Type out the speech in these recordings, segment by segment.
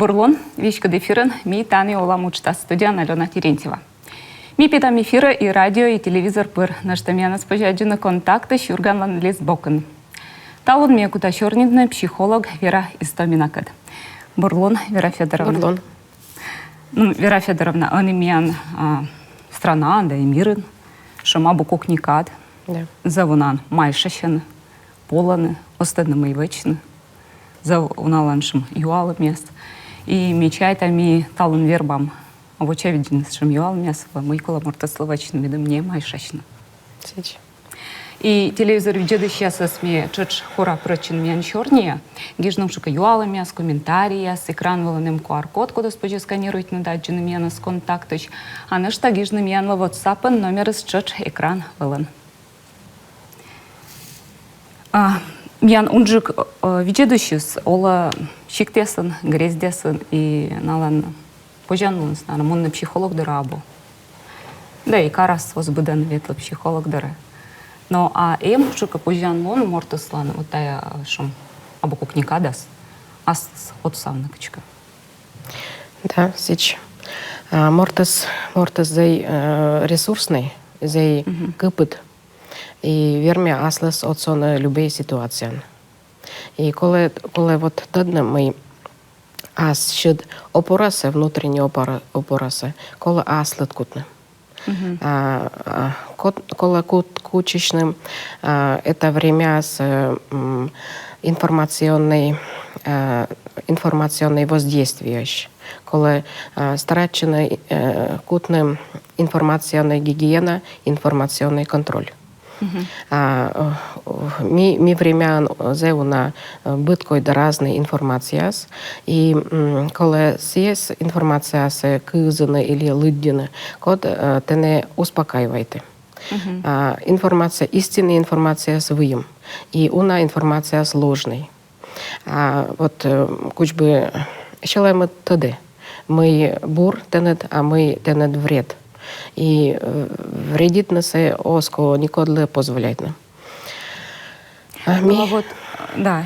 Бурлон, вишка дефирен, ми тани олам учта студия Алена Терентьева. Ми питам эфира и радио, и телевизор пыр. Наштамяна спожаджина контакты шурганлан лес бокен. Талон мне кутащорнитный психолог Вера Истоминакад. Бурлон, Вера Федоровна. Бурлон. Ну, Вера Федоровна, он имеян страна, да и мир, шама букок никад. Да. Завунан майшащен, поланы, остадным и вечны. Завуналаншим юалы мест. И мечайтами талон вербам. А вот виден, что юал мест, мойкола мортословачным видом не майшащен. Сечь. И телевизор видит сейчас сме чуть хора прочин мян чернее, гижном шука юала мяс комментария с экран волоным QR-код, куда спожи сканирует на даджин мян с контакточ, а наш та гижном мян ла WhatsApp номер с чуть экран волон. Мян унжик видедущис ола щиктесын, грездесын и налан пожанлын снар, монный психолог дырабу. Да и карас возбуден ветло психолог дыры. Но шука пожанлын мортыслан вот тая шум або кукника дас, ас от савныкочка. Да, сечь. Мортыс зей ресурсный, зей кыпыт. І вірмі аслес от сон любої ситуації. І коли от тоді ми ас щит опораси, внутрішні опораси, коли аслет кутне. Коли кучечним, это время с информационной воздействием. Коли старачена кутним информационной гигиена, информационный контроль. Ми времян зеуна биткой да разной информация, и коли сиес информация с кызына или лыддина, код те не успокаивайте. Информация, истинная информация с выем, и уна информация сложной. Вот куч бы щелаем тады, мы бур тенет, а мы тенет вред. И вредит нас оско никодле позволяет нам. Вот, да.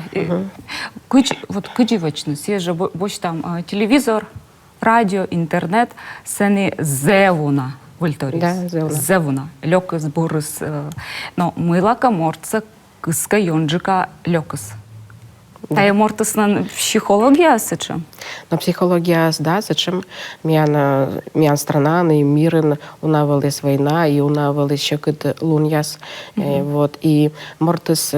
Вот кыдживочно, же больше там телевизор, радио, интернет, сени зевуна вольторис. Да, зевуна. Лёкас, бурыс. Но мылака морца кыска йонджика лёкас. Та мортыснан психология сычым? Но психология, да, зачем мян страна, и мирен, унавалась война, и унавалась щекот луньяс. Вот, и мортыс,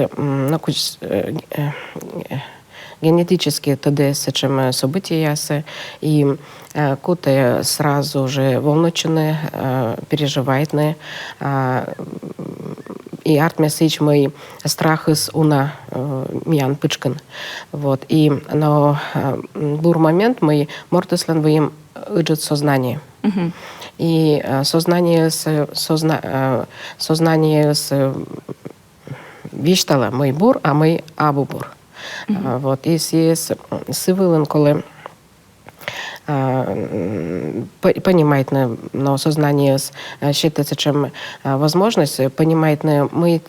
генетически ТД сычым события, и куты сразу же волночены, переживайтны, и артмесыч мой страх из уна мян пычкан. Вот. И на бур момент мы мортыслан выем ыджет сознание. И сознание с виштала мой бур, а мы абу бур. Вот. И с сывылын, коли понимает но сознание считается чем возможность понимает мы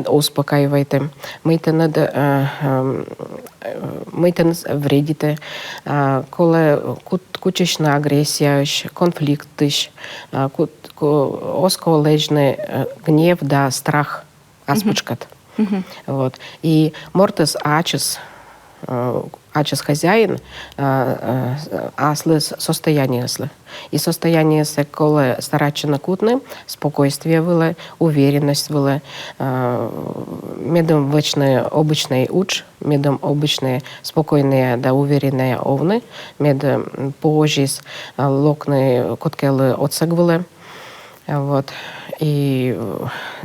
успокаиваете мы вредите коли кучечна агрессия конфликт осколежный гнев да страх аспучкат вот и мортес ачес хозяин, аслес состояние асле. И состояние се, коли старачена кутне, спокойствие было, уверенность было, медом вечные обычные уч, медом обычные спокойные да уверенные овны, медом поожис локны коткелы отсагвылы. Вот. И,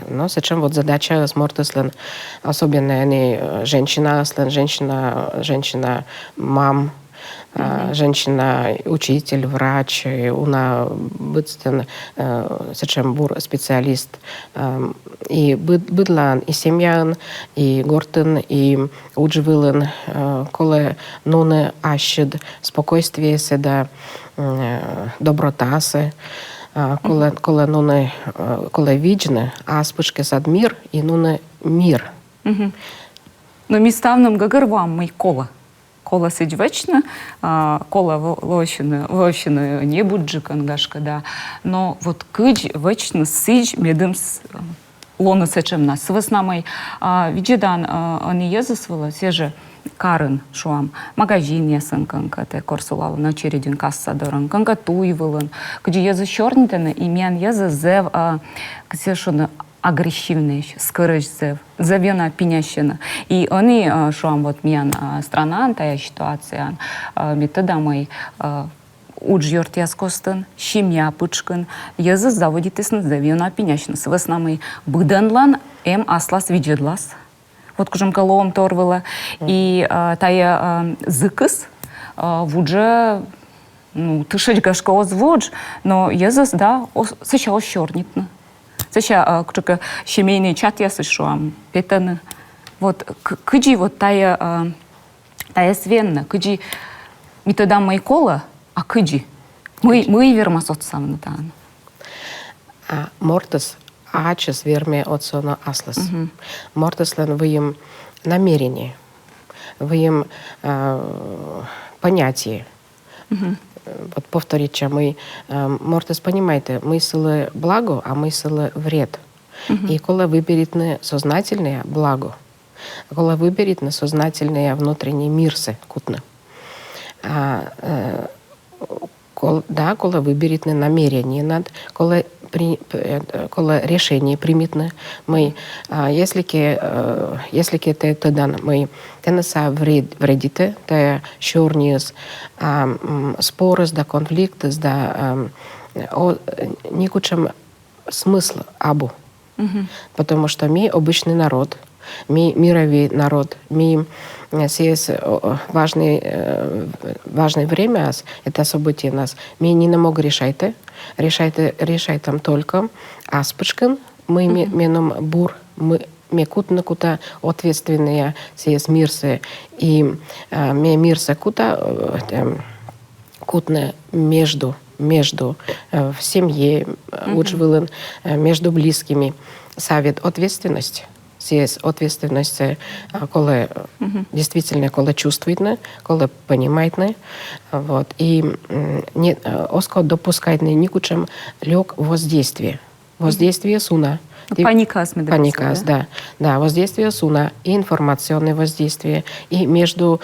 ну, зачем вот задача с мортыслен, особенно они женщина, мам, женщина-учитель, врач, уна быдстен, зачем бур специалист, и быдлан, и семьян, и гортен, и уджвилен, коле нуне ащед, спокойствие седа, добротасе, коли віджне, а спочки сад мір, і ну не мір. Но ми ставнем гагар вам, мой кола. кола сидь вечно, кола вощины не буджи кангашка, да. Но вот кыч вечно сидь медым лоны сечем нас. Свыснамай виджедан они езысвала, же карын шуам, магазин ясын канка, те корсулалы на чередин касса доран, канка туйвылын, где езы чернитаны, и мен езы зев, где шуны агрессивный, скорыш зев, зевена пенящина. И они шуам вот мен страна, тая ситуация, методамай уджьорт яскостын, шимя пычкын, езы заводитесны зевена пенящина. Свыснамай быданлан аслас виджедлас. Вот кужем колом торвала, и тая зыкыс вудже, ну, тышечь гашка озводж, но езас, да, сыча ощернитна. Сыча, кучка семейный чат я сышуам, петаны. Вот, кыджи вот тая свенна, кыджи методам майкола, а кыджи. Мы вермасот сам натан. Мортес ачес верме отсона аслас. Мортеслен выем намерение, выем понятие. Вот повторить, что мы, мортес понимаете, мысли благо, а мысли вред. И коли выберет сознательное благо, коли выберет сознательное внутренний мирсе кутне. Да, коли виберіть намірення над, коли рішення примітне, ми, якщо те тоді ми те неса вредите, те чорніс, спори, да конфлікти, да нікучем смисл або. Потому что мы обычный народ, мы мировой народ, мы есть важное время, это событие нас. Мы не намного решайте там только аспочкан, мы меном бур, мы кута ответственные есть мирсы, и мы мирсы кута кутне между в семье, между близкими. Совет ответственность. Есть ответственность, коли действительно, коли чувствует, коли понимает, вот, и не оско допускает никучем лег воздействие. Воздействие суна. Паника, да. Да, воздействие суна и информационное воздействие, и между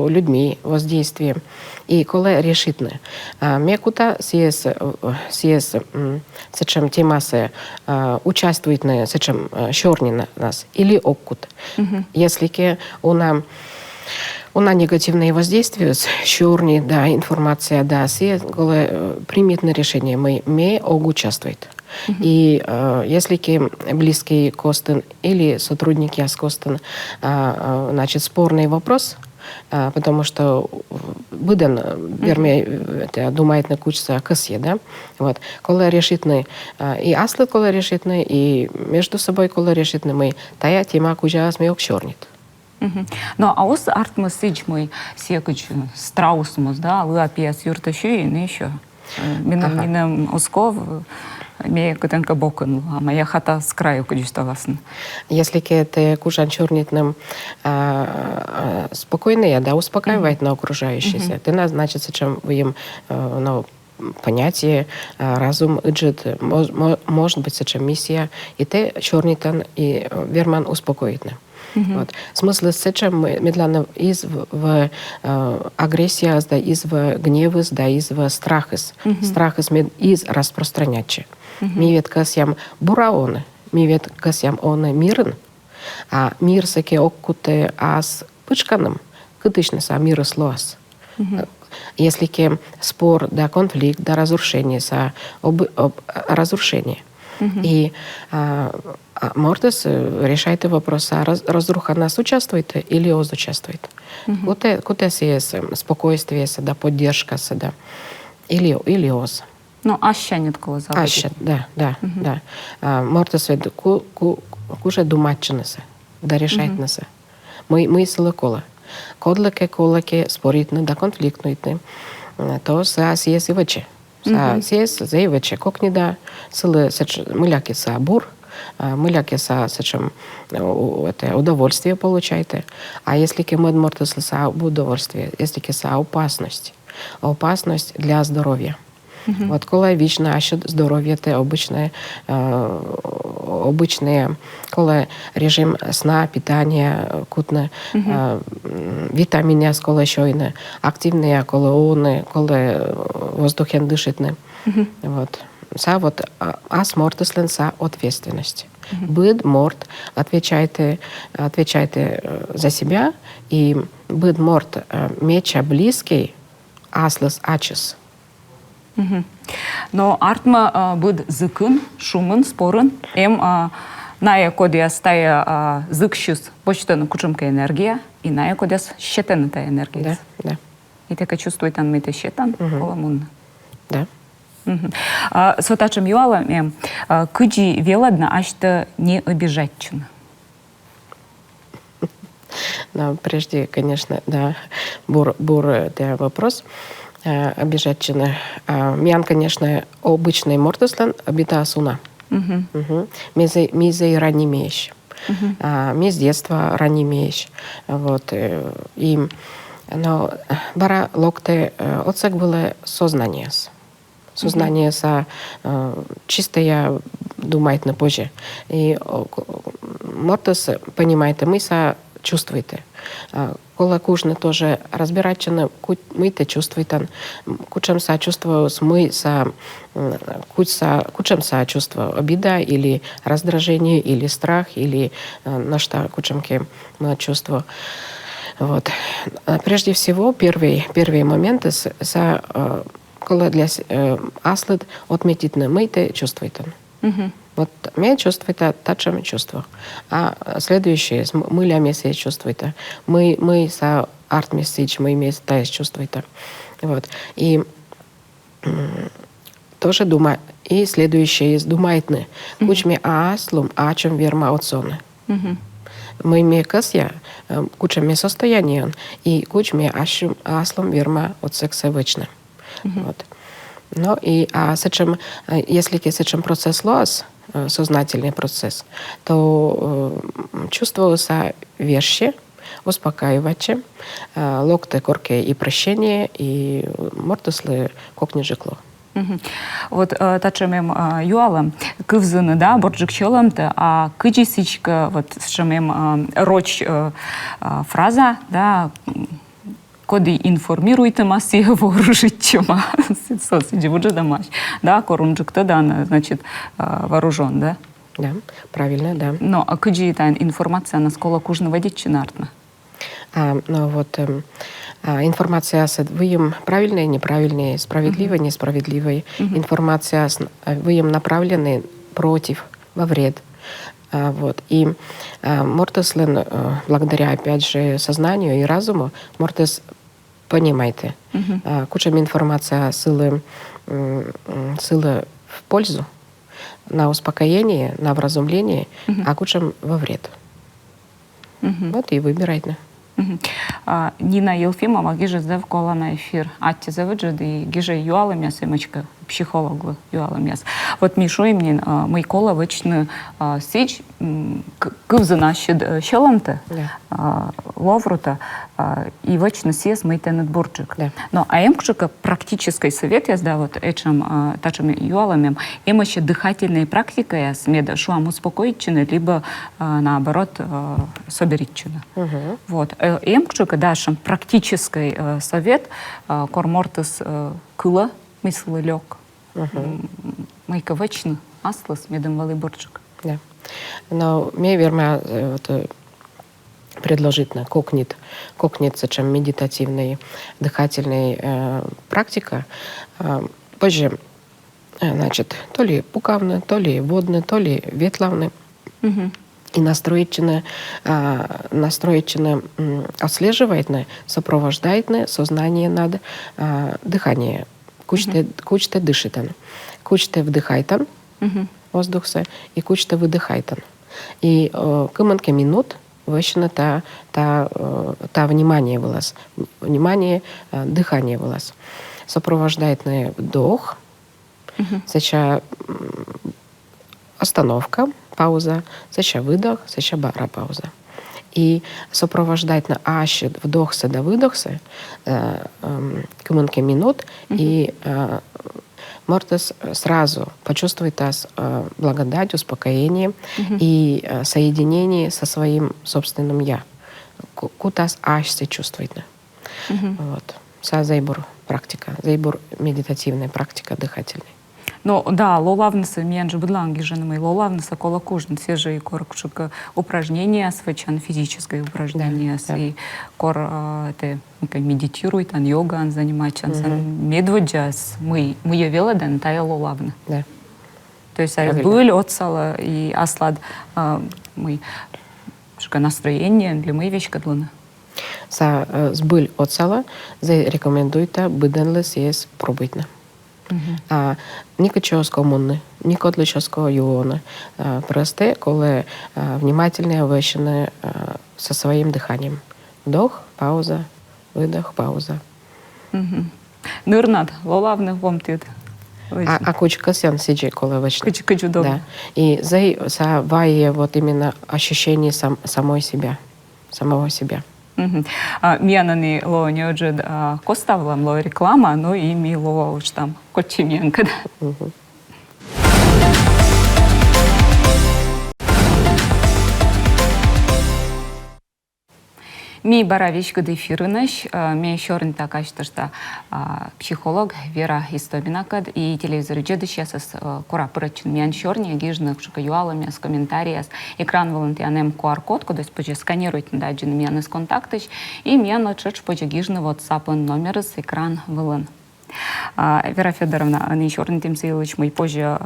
людьми воздействие. И коли решитне. Мекута сечем темасе участвует на сечем черни на нас или оккут. Если она негативное воздействие, черни, да, информация, да, коли примет решение, мы участвует. И если близкий костен или сотрудники с костен, значит, спорный вопрос, потому что выдан, вернее, думает на кучца косье, да, вот, коли решитны, и аслы коли решитны, и между собой коли решитны, мы тая тема куча смеек чернит. Но а ос артмы сычмы секач страусмус, да, лапиас юртащи, и еще. Минам осков, мне кутенка бокон, а моя хата с краю кудистовасна. Если ты кужан чернитным спокойный, да, успокаивает на окружающийся, ты значит, чем вы им, ну, понятие, разум, иджит, может быть, чем миссия, и ты чернитан, и верман успокоит. Вот. Смысл с этим медленно из в агрессия, да, из в гневы, да, из в страхис. Страхис из распространять. Ми вет касям бураоны, ми вет касям оне мирен, а мир саке оккуте ас пычканом, кытычны са мира слоас. Если спор, да, конфликт, да, разрушение, са разрушение. И Мортес решает вопрос, разруха нас участвует или оз участвует. Куда есть спокойствие, да, поддержка, да, или оз. Ну, аща нет кого забыть. Аща, да. Мортес ведь куже думачнесе, да решает нас. Мы силы колаке споритны, да конфликтнуйтны, то есть и ваче. Сес заиваче, как не да, силы мыляки са бур, мыляке сачем это удовольствие получаете. А если кемед мортес са удовольствие, если кеса опасность. Опасность для здоровья. Вот коли вічно ащет здоров'я, те обичне, коли режим сна, питання, кутне, вітаміни, коли щойне, активне, коли оны, коли воздухен дишитне. Вот. Са вот ас мортеслен са ответственность. Быд, морт, отвечайте за себя, и быд, морт, меча близкий, аслес ачес. Но артма буд зыкын, шумын, спорын, ная кодиас тая зыкшюс почтаны кучумка энергия, и ная кодиас щетен та энергия. Да. И така чувствует мите щетан, коламун. Да. Сотачем юала, кыджи веладна, ашта не обижатчина. Но прежде, конечно, да, бур это вопрос. Обижатчина. Мян, конечно, обычный мортеслен обита суна. Мизей раннемеющий. Ми с детства раннемеющий. Вот. Но бара локте отсек было сознание. Сознание са чистое думает на позже. И мортес, понимаете, мы са чувствуете. Коли кожне тоже разбирачено, мы те чувствуем, кучем са чувство, мы са кучем са чувство обида или раздражение, или страх, или на что кучемки мы чувство. Вот. Прежде всего, первые моменты са коли для аслед отметить на мы те чувствуем. Вот мне чувствует тачем чувство. А следующее, мы ля месяц чувствует. Мы са арт месяц, мы месяц тайс чувствует. Вот. И тоже думаю. И следующее есть думает не. Кучме аслум, ачем верма отсоне. Мы ме касья, кучме состояние, и кучме аслум верма от секса вечне. Вот. Ну и если сечем процесс лос, сознательный процесс, то чувствуются вещи, успокаивачи, локте, корке и прощение, и мортеслы как не жекло. Вот тачемем юала кывзыны, да, борджик челамты, а кыджисичка, вот шемем роч фраза, да, коди информируйте маси вооружитчима. Соцсети уже домаш. Да, корунжик-то, да, значит, вооружен, да? Да, правильно, да. Но а кыджи та информация на скола кужны водить нартна? Ну вот информация выем правильная, неправильная, справедливая, несправедливая. Информация выем направленная против, во вред. Вот. И мортеслен, благодаря, опять же, сознанию и разуму, мортес понимаете, куча информация силы в пользу, на успокоение, на вразумление, а куча во вред. Вот и выбирайте. Нина Елфимова гиже здав кола на эфир. Атти завыджады и гиже юала мяс эмочка психологу юала мяс. Вот мишу имнин мой кола вычны сич кывзы нащид щеланты ловрута и вычны сес мейтен отборчик. Но а эмкшика практический совет я сда вот этим тачем юаламем эмоще дыхательная практика я смеда шуам успокоитчины либо наоборот соберитчины. Вот. Эмкшика дашем практический совет кормортес кыла мысли лег. Майка вечно аслас медом валы борчик. Да. Но мне верно предложить на кокнит, чем медитативная дыхательная практика. Позже, значит, то ли пукавны, то ли водны, то ли ветлавны. И настроечне отслеживает, сопровождает сознание над дыханием. Кучте дышитан. Кучте вдыхайтан воздух и кучте выдыхайтан. И кыманке минут вещено та внимание вылаз. Внимание, дыхание вылаз. Сопровождает вдох. Сейчас остановка, пауза, ще видох, ще бара пауза. І сопровождать на аші вдохся до видохся кілька минут, і Мортес сразу почувствует благодать, успокоение и соединение со своим собственным «я». Кутас аж се чувствует. Вот. Са зайбур практика, зайбур медитативная практика дыхательная. Ну, да, лолавнысы, мен же быдланги женымый, лолавнысы кола кужн, все же и коркшик упражнения свечан, физическое упражнение, и кор это медитирует, ан йога, ан занимается, медводжас, мы ее велоден, тая лолавны. Да. То есть быль отсала и аслад мы настроение для мы вещь кадлуна. Са збыль отсала, за рекомендуйте биденле сиес пробитна. А нікого комунни, нікого для юони. Просте, коли внимательно овещены со своим дыханием. Вдох, пауза, выдох, пауза. Нырнат, лолавны вомтит. А кучка сян сиджи, коли овещены. Кучу дома. Да. И зай вае вот именно ощущение самого себя. Миянани ло неоджед коставлам ло реклама, но и ми ло уж там кочимянка. Ми баравичка дефирыныш, ми шорын така что психолог Вера Истоминакад и телевизор джедышесас кора пырачын мен шорни гижных шука юалами с комментариях экран волонтианем QR-код, куда спочи сканирует на даджин мен из контактыш и мен отшедш почи гижны WhatsApp номер с экран волон. Вера Федоровна, они шорын тем силыч мы позже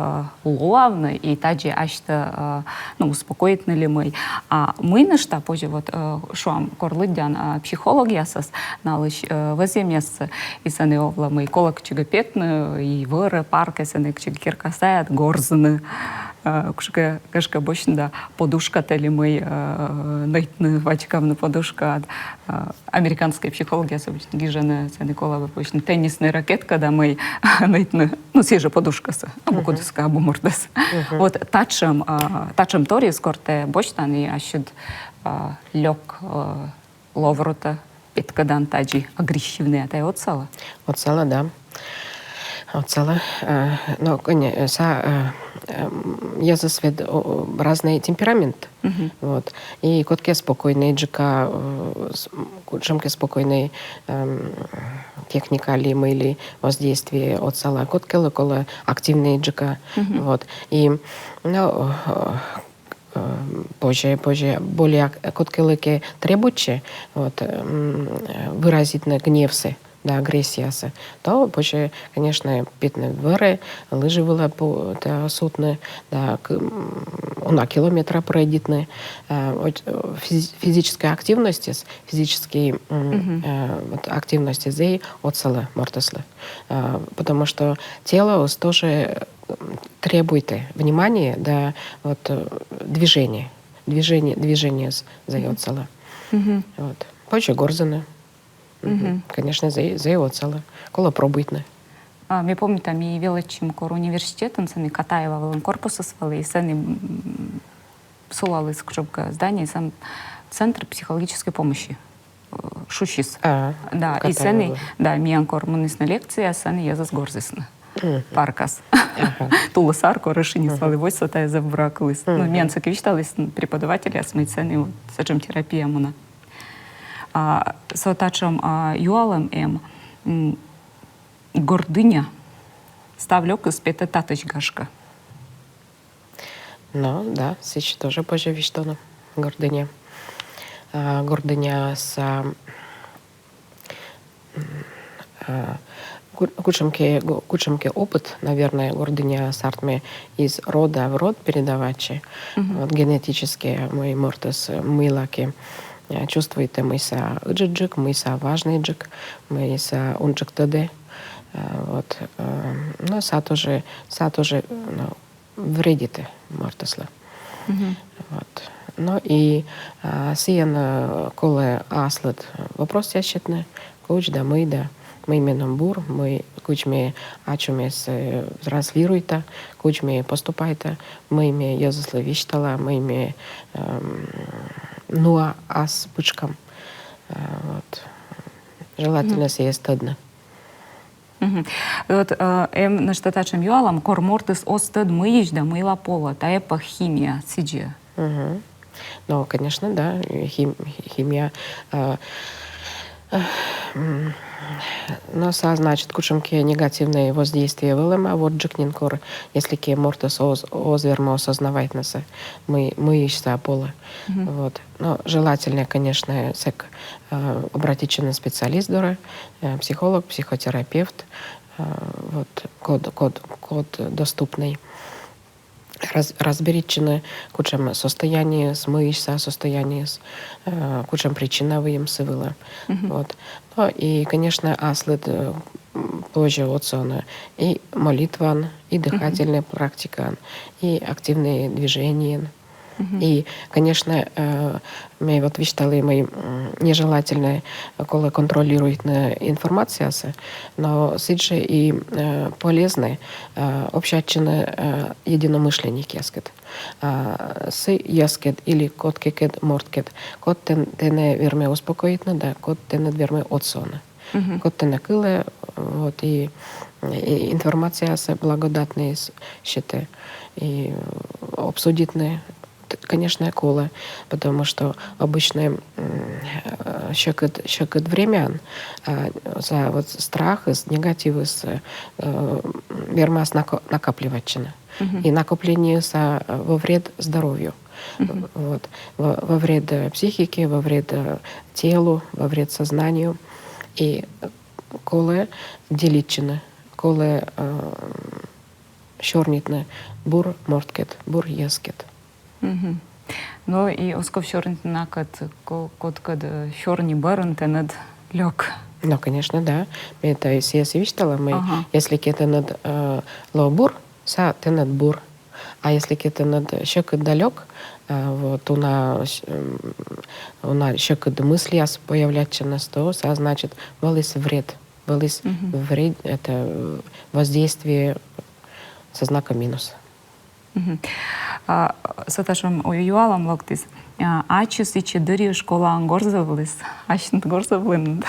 ловны и таджи ашта успокоительны ли мы. А мы на что позже вот шуам корлыдян психолог ясас налыч воземес и саны овла мы колок чигапетны и выры парка саны чигкиркасаят горзны. Кашка бочында подушка тели мы найтны ватикавны подушка американская психология особенно гижаны саны колавы бочны теннисная ракетка да мы найтны все же подушкасы або кудыска або мурдас вот тачем тори скорте бочтан и ащуд лёг ловрута петкадан таджи агрессивный атай отсала да. Оцела, но я за свет разный темперамент, вот. И котке спокойный, джика, джамке спокойный техника ли мы или воздействие оцела, котке локола активный джика, вот. И позже более котке лыки требующие, вот, выразительно гневсы. Да, агрессия, то позже, конечно, питне двери, лижи вела по сутне, да, на километра пройдітне. Физической активности, физической активности зей отсала мортесле. Потому что тело тоже требует внимания, да, вот, движения зей отсала. Вот. Позже горзаны. Конечно, за его целое. Коло пробуйтне. Ми помню, там и величим кор университетом, сами Катаева волон корпуса свали, и сами сулали скрипка здания, сам центр психологической помощи. Шушис. Да, Катаева. И сами, да, миянкор мунисна лекция, сами я засгорзисна. Паркас. Туласар, корешини свали войса, та я забракалась. Ну, миянца квичталась преподаватели, а смыть сами саджем терапия муна. Сотачем юалем гордыня ставлёк из пета татыч гашка. Ну, да, сейчас тоже позже виштона гордыня. Гордыня с кучемке опыт, наверное, гордыня с артми из рода в род передавачи. Вот генетически мой мортес мылаки. Чувствуете, мы са джик, мы са важный джик, мы са унджик ТД. Вот. Но са тоже вредите мортесле. Вот. Ну и сиен коле аслет вопрос ящетне, коуч да мы именом бур, мы кучме ачумес транслируйта, кучме поступайта, мы языслы виштала, мы нуа ас пучкам. Вот. Желательно съесть стыдно. Вот наштатачем юалам кормортис остед мыиш да мыла пола, та эпа химия сиджи. Ну, конечно, да, химия. Но значит, кучемки негативные воздействия вылема, вот джекнинкор, если ке мортес озвермо осознавать нас, мы ищем пола. Вот. Но желательно, конечно, обратиться на специалиста, психолог, психотерапевт, вот, код доступный. Разберичины кучам состояние с мыйся состояние с кучам причиновым сывыла. Вот. Ну, и, конечно, аслед позже отсона и молитван, и дыхательная практика, и активные движения. И, конечно, мы вот виштали мы нежелательно, коли контролирует информация, но сидже и полезно общаться единомышленники яскет. С яскет или кот кекет морткет, кот тене верме успокоитно, да, кот тене верме отсона. Кот тене кыле, вот, и информация благодатная считаю, и обсудитная. Конечно, кола, потому что обычно щекот времен за вот страх, из негатива, вермас накапливачина. И накопление во вред здоровью. Вот. Во вред психике, во вред телу, во вред сознанию. И коле делитчина, коле щорнитне, бур морткет, бур ескет. Ну и осков щорнитна код щорни барен тенед лёг. Ну, конечно, да. Это если виштала, мы, если кета над лобур, са тенед бур. А если кета над щекот далек, вот у нас щекот мысли появляется на сто, а значит, валис вред. Валис вред, это воздействие со знаком минус. Саташым уюалам локтис. Ачус и чедыри школаан горзавлис. Ачнт горзавлин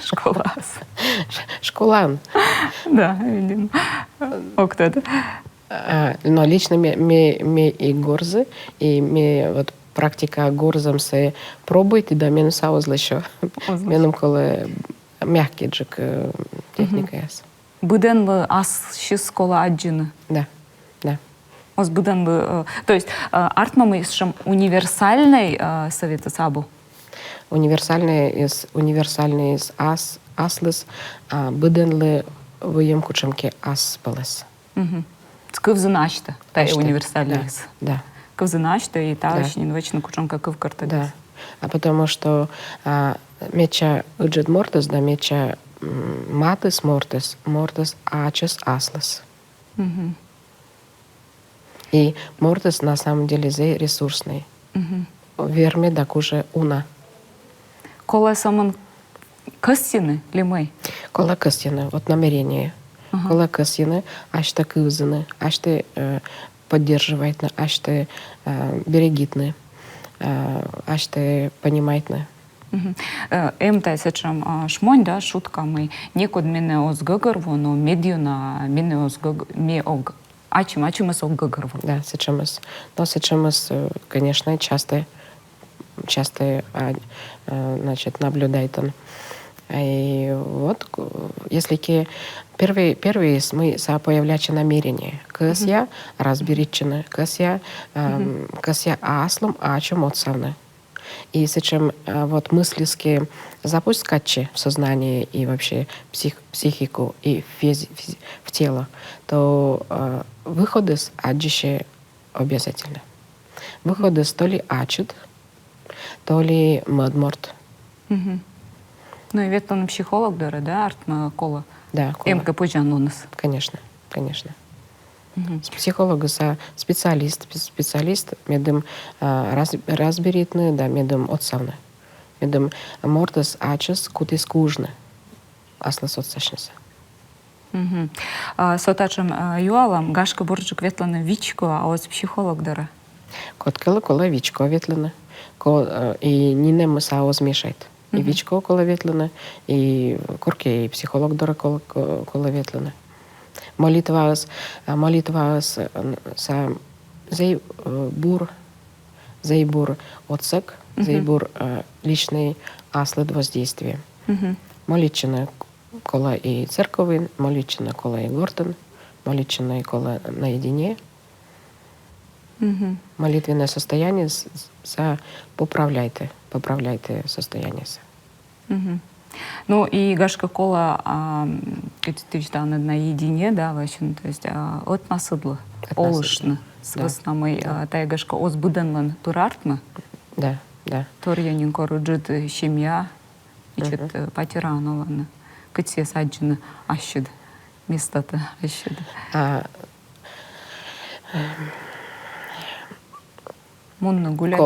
школас. Школан. Да, видимо. Октод. Но лично мне и горзы, и мне вот практика горзом се пробует, и да, мену саузло еще. Менум коле мягкий джик техника яс. Буден бы ас шис школа аджины. Да, да. Буден бы, то есть артмамы ишем универсальный совет сабу. Универсальный из аслыс, буден ли выем кучемки аспалес. Скывзыначта, та и универсальный. Да. Кывзыначта и та очень инвачна кучемка кывкарта. Да. А потому что меча уджет мортес, да меча матес мортес ачес аслес. И мортес на самом деле ресурсный. Верме да куже уна. Кола самон костины ли мы? Кола костины, вот намерение. Кола костины, аж так кызаны, аж ты поддерживает, аж ты берегитны, аж ты понимает. Та сечам шмонь, да, шутка мы некод мене озгагар, но медиуна мене озгаг ачим ос озгагар. Да, сечамас, конечно, часто значит, наблюдает он. И вот, если первый мы появляется намерение, касья разберичена, касья аслом, ачем отсавны. И сечем вот мыслиские запускачи в сознание и вообще психику и в тело, то выходы с аджище обязательно. Выходы с то ли ачут, то ли мадморт. Ну и ведь он психолог, да, артма кола. Да, кола. МК позжан у нас. Конечно. Психолог специалист медом разберитны, да, медом отсавны. Медом мортес ачес кутис кужны. Аслас отсачнеса. Сотачым юалам гашка буржик ветланы вичко, а оз психологдары. Коткелы кола вичко ветлене. И нине мыса озмешает. И вичко кола ветлене, и корке и психолог дора кола ветлене. Молитва са зейбур отсек, зейбур личный аслед воздействия. Молитчина кола и церковин, молитчина кола и гордон, молитчина и кола наедине. Молитвенное состояние поправляйте состояние. Ну и гашка кола, ты читал наедине, да, вообще, то есть от насыдлы, олышны, с веснамой, та гашка оз буданлан турартмы. Да. Торьянин кору джит семья, и чит патирануланы, кытсе саджины ащид, место-то ащид. Мунно гулять.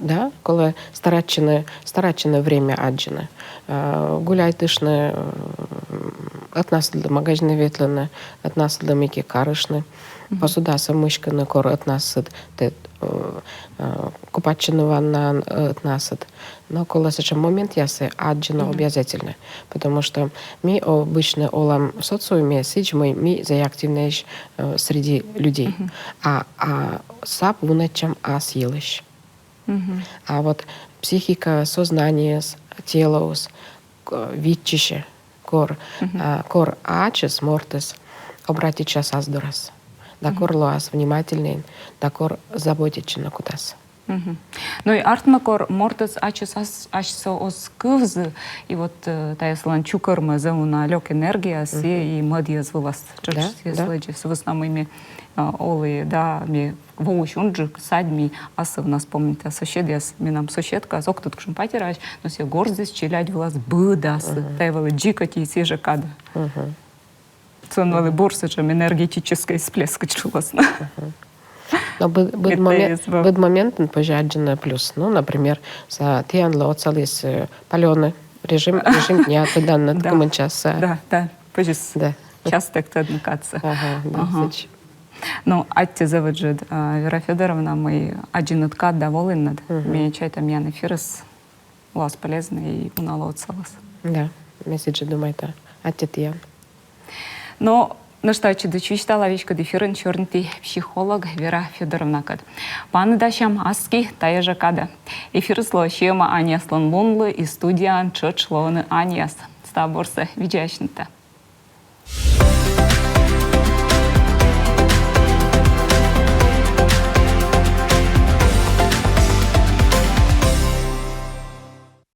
Да, коли старачне время аджіне. Гуляй тишне, от нас до магазини ветлене, от нас до міки каришне. Посуда самишкане, кор от нас купачне ванна от нас. Но коли сечем момент ясе аджіне обязательно. Потому что ми обычно олам социуме сиджмой ми заактивнейш среди людей. А сап вунечем асилыш. А вот психика, сознание, тело, витчище, кор ачес мортес, обратить час аздорас. Да кор лоас внимательный, да кор заботиче на кутас. Ну и артмакор мортес ачес ачсо ос кывзы, и вот таяслан чукарма зауна лёк энергия, се и мадьяз власт. С веснамыми олы, да, ми воуш унджик, садьми, асы в нас помните, соседяс, минам соседка, зок тут кшим патерач, но се гордость челядь власт быдасы, тайвалы джикати и сежа када. Ценвалы борсы, чем энергетическая всплеска чуласна. Но быд момент пожаджена плюс. Ну, например, за тианло оцалис паленый режим дня, ты данный такой часа. Да, пожис. Да. Часто так однокаться. Ага. Ну, атте заводжет Вера Федоровна, мы один откат доволен над. Мне чай-то мян эфирс у вас полезный и унало отцалас. Да, месседжи думаю-то. Атте тиан. Но ну что, читала вещка дефирен черный психолог Вера Федоровна кад. Паны дащам аски таяжа када. Эфир слощема Аняслан Лунлы и студия Чочлоны Аняс. Стаборса видящнита.